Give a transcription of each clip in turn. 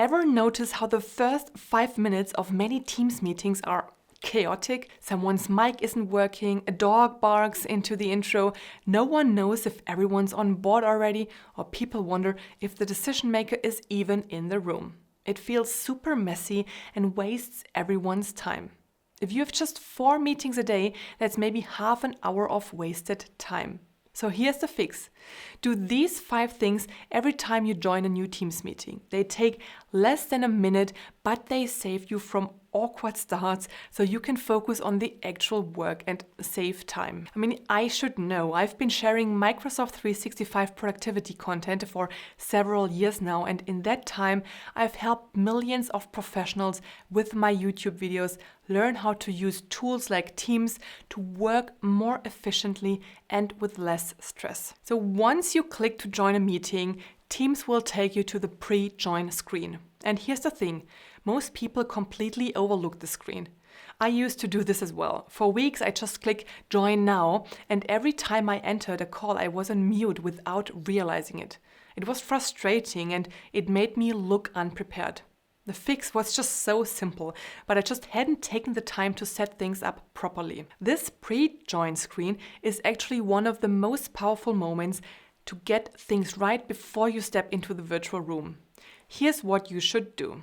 Ever notice how the first 5 minutes of many Teams meetings are chaotic? Someone's mic isn't working, a dog barks into the intro, no one knows if everyone's on board already, or people wonder if the decision maker is even in the room. It feels super messy and wastes everyone's time. If you have just 4 meetings a day, that's maybe half an hour of wasted time. So here's the fix. Do these 5 things every time you join a new Teams meeting. They take less than a minute, but they save you from awkward starts so you can focus on the actual work and save time. I mean, I should know. I've been sharing Microsoft 365 productivity content for several years now, and in that time, I've helped millions of professionals with my YouTube videos learn how to use tools like Teams to work more efficiently and with less stress. So once you click to join a meeting, Teams will take you to the pre-join screen. And here's the thing, most people completely overlook the screen. I used to do this as well. For weeks, I just click join now, and every time I entered a call, I was on mute without realizing it. It was frustrating and it made me look unprepared. The fix was just so simple, but I just hadn't taken the time to set things up properly. This pre-join screen is actually one of the most powerful moments to get things right before you step into the virtual room. Here's what you should do.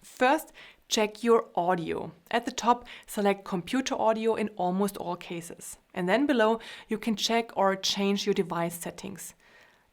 First, check your audio. At the top, select computer audio in almost all cases. And then below, you can check or change your device settings.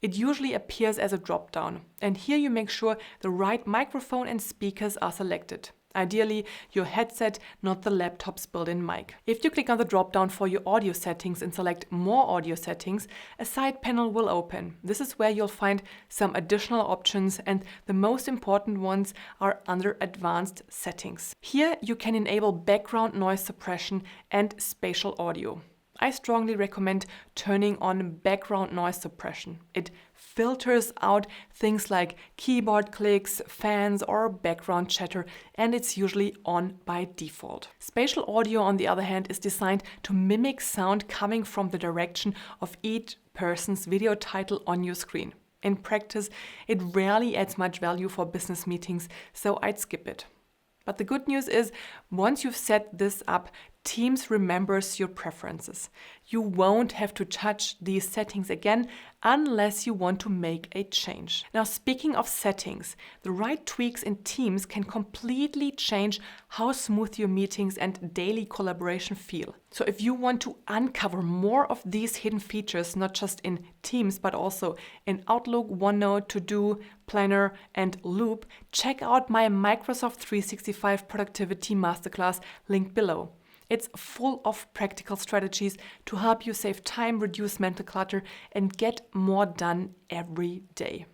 It usually appears as a drop-down. And here you make sure the right microphone and speakers are selected. Ideally, your headset, not the laptop's built-in mic. If you click on the drop-down for your audio settings and select More Audio Settings, a side panel will open. This is where you'll find some additional options, and the most important ones are under Advanced Settings. Here you can enable background noise suppression and spatial audio. I strongly recommend turning on background noise suppression. It filters out things like keyboard clicks, fans, or background chatter, and it's usually on by default. Spatial audio, on the other hand, is designed to mimic sound coming from the direction of each person's video title on your screen. In practice, it rarely adds much value for business meetings, so I'd skip it. But the good news is, once you've set this up, Teams remembers your preferences. You won't have to touch these settings again unless you want to make a change. Now, speaking of settings, the right tweaks in Teams can completely change how smooth your meetings and daily collaboration feel. So if you want to uncover more of these hidden features, not just in Teams, but also in Outlook, OneNote, To-Do, Planner, and Loop, check out my Microsoft 365 Productivity Masterclass linked below. It's full of practical strategies to help you save time, reduce mental clutter, and get more done every day.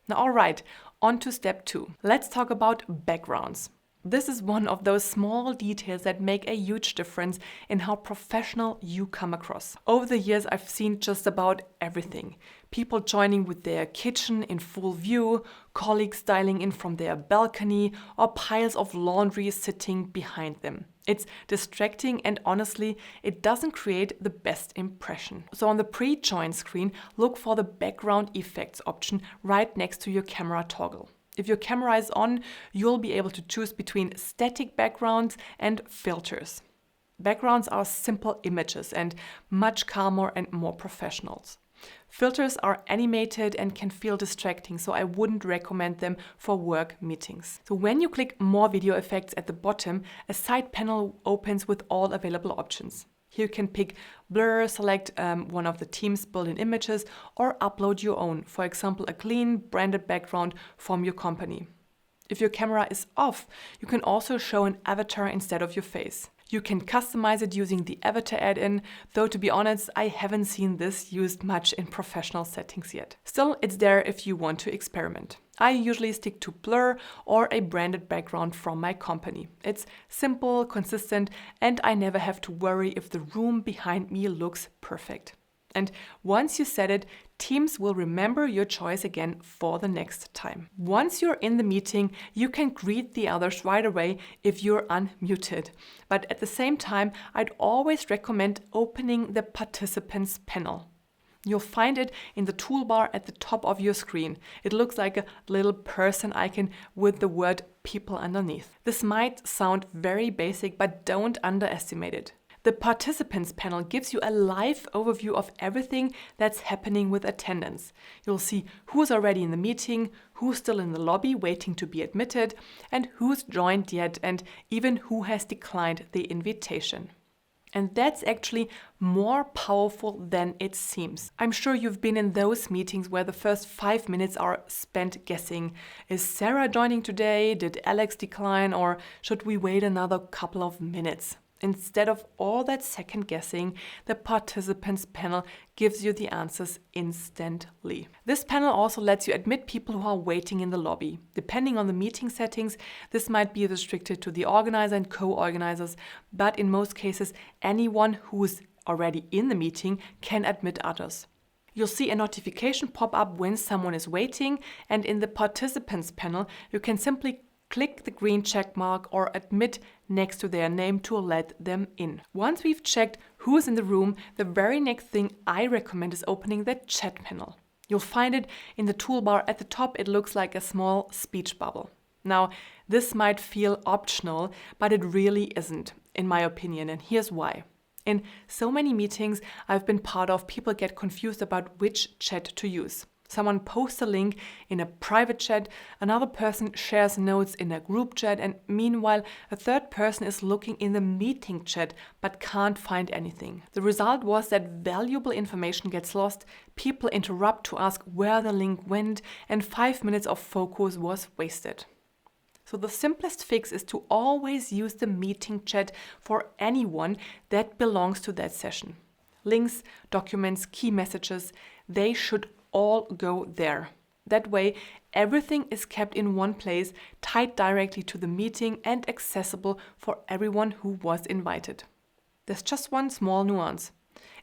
Now, all right, on to step 2. Let's talk about backgrounds. This is one of those small details that make a huge difference in how professional you come across. Over the years, I've seen just about everything. People joining with their kitchen in full view, colleagues dialing in from their balcony, or piles of laundry sitting behind them. It's distracting, and honestly, it doesn't create the best impression. So on the pre-join screen, look for the background effects option right next to your camera toggle. If your camera is on, you'll be able to choose between static backgrounds and filters. Backgrounds are simple images and much calmer and more professional. Filters are animated and can feel distracting, so I wouldn't recommend them for work meetings. So when you click More Video Effects at the bottom, a side panel opens with all available options. Here you can pick blur, select one of the Teams built-in images, or upload your own, for example, a clean branded background from your company. If your camera is off, you can also show an avatar instead of your face. You can customize it using the avatar add-in, though to be honest, I haven't seen this used much in professional settings yet. Still, it's there if you want to experiment. I usually stick to blur or a branded background from my company. It's simple, consistent, and I never have to worry if the room behind me looks perfect. And once you set it, Teams will remember your choice again for the next time. Once you're in the meeting, you can greet the others right away if you're unmuted. But at the same time, I'd always recommend opening the participants panel. You'll find it in the toolbar at the top of your screen. It looks like a little person icon with the word people underneath. This might sound very basic, but don't underestimate it. The participants panel gives you a live overview of everything that's happening with attendance. You'll see who's already in the meeting, who's still in the lobby waiting to be admitted, and who's joined yet, and even who has declined the invitation. And that's actually more powerful than it seems. I'm sure you've been in those meetings where the first 5 minutes are spent guessing. Is Sarah joining today? Did Alex decline? Or should we wait another couple of minutes? Instead of all that second guessing, the participants panel gives you the answers instantly. This panel also lets you admit people who are waiting in the lobby. Depending on the meeting settings, this might be restricted to the organizer and co-organizers, but in most cases, anyone who is already in the meeting can admit others. You'll see a notification pop up when someone is waiting, and in the participants panel, you can simply click the green check mark or admit next to their name to let them in. Once we've checked who is in the room, the very next thing I recommend is opening the chat panel. You'll find it in the toolbar at the top. It looks like a small speech bubble. Now, this might feel optional, but it really isn't, in my opinion, and here's why. In so many meetings I've been part of, people get confused about which chat to use. Someone posts a link in a private chat, another person shares notes in a group chat, and meanwhile a third person is looking in the meeting chat but can't find anything. The result was that valuable information gets lost, people interrupt to ask where the link went, and 5 minutes of focus was wasted. So the simplest fix is to always use the meeting chat for anyone that belongs to that session. Links, documents, key messages, they should all go there. That way, everything is kept in one place, tied directly to the meeting and accessible for everyone who was invited. There's just one small nuance.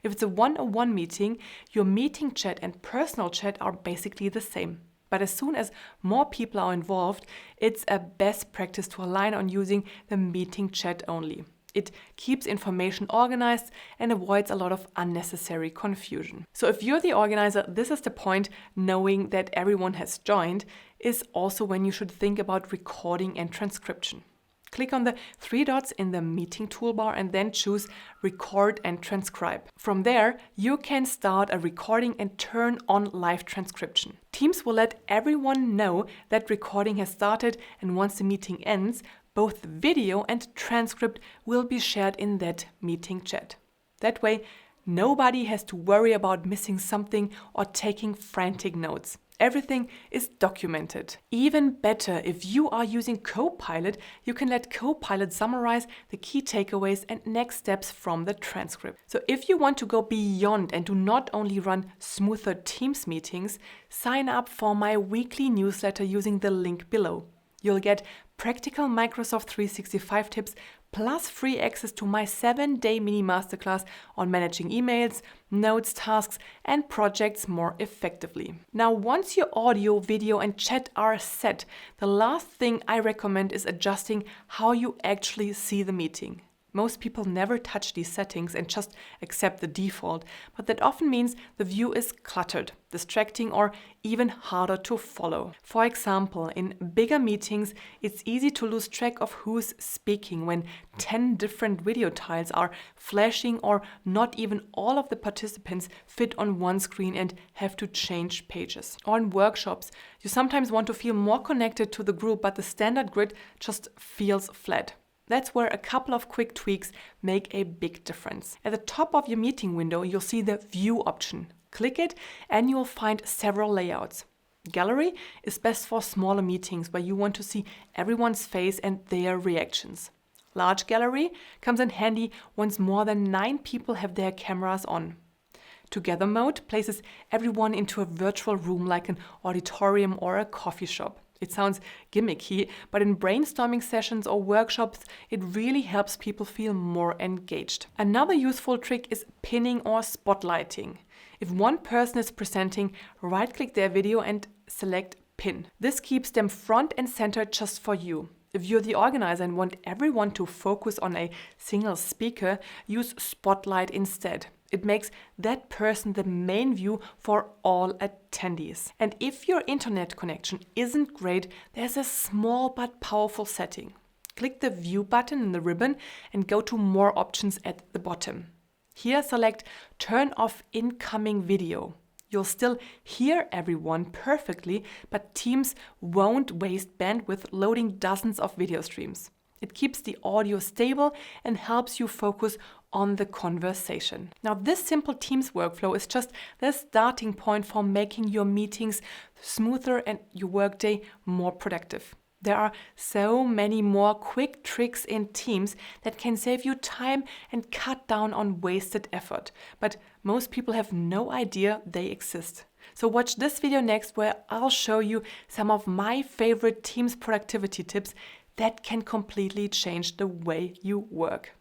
If it's a one-on-one meeting, your meeting chat and personal chat are basically the same. But as soon as more people are involved, it's a best practice to align on using the meeting chat only. It keeps information organized and avoids a lot of unnecessary confusion. So if you're the organizer, this is the point. Knowing that everyone has joined is also when you should think about recording and transcription. Click on the 3 dots in the meeting toolbar and then choose Record and Transcribe. From there, you can start a recording and turn on live transcription. Teams will let everyone know that recording has started, and once the meeting ends, both the video and transcript will be shared in that meeting chat. That way, nobody has to worry about missing something or taking frantic notes. Everything is documented. Even better, if you are using Copilot, you can let Copilot summarize the key takeaways and next steps from the transcript. So if you want to go beyond and do not only run smoother Teams meetings, sign up for my weekly newsletter using the link below. You'll get practical Microsoft 365 tips plus free access to my 7-day mini masterclass on managing emails, notes, tasks, and projects more effectively. Now, once your audio, video, and chat are set, the last thing I recommend is adjusting how you actually see the meeting. Most people never touch these settings and just accept the default, but that often means the view is cluttered, distracting, or even harder to follow. For example, in bigger meetings, it's easy to lose track of who's speaking when 10 different video tiles are flashing or not even all of the participants fit on one screen and have to change pages. Or in workshops, you sometimes want to feel more connected to the group, but the standard grid just feels flat. That's where a couple of quick tweaks make a big difference. At the top of your meeting window, you'll see the View option. Click it and you'll find several layouts. Gallery is best for smaller meetings where you want to see everyone's face and their reactions. Large Gallery comes in handy once more than 9 people have their cameras on. Together Mode places everyone into a virtual room like an auditorium or a coffee shop. It sounds gimmicky, but in brainstorming sessions or workshops, it really helps people feel more engaged. Another useful trick is pinning or spotlighting. If one person is presenting, right-click their video and select Pin. This keeps them front and center just for you. If you're the organizer and want everyone to focus on a single speaker, use Spotlight instead. It makes that person the main view for all attendees. And if your internet connection isn't great, there's a small but powerful setting. Click the View button in the ribbon and go to More options at the bottom. Here select Turn off incoming video. You'll still hear everyone perfectly, but Teams won't waste bandwidth loading dozens of video streams. It keeps the audio stable and helps you focus on the conversation. Now, this simple Teams workflow is just the starting point for making your meetings smoother and your workday more productive. There are so many more quick tricks in Teams that can save you time and cut down on wasted effort, but most people have no idea they exist. So watch this video next where I'll show you some of my favorite Teams productivity tips that can completely change the way you work.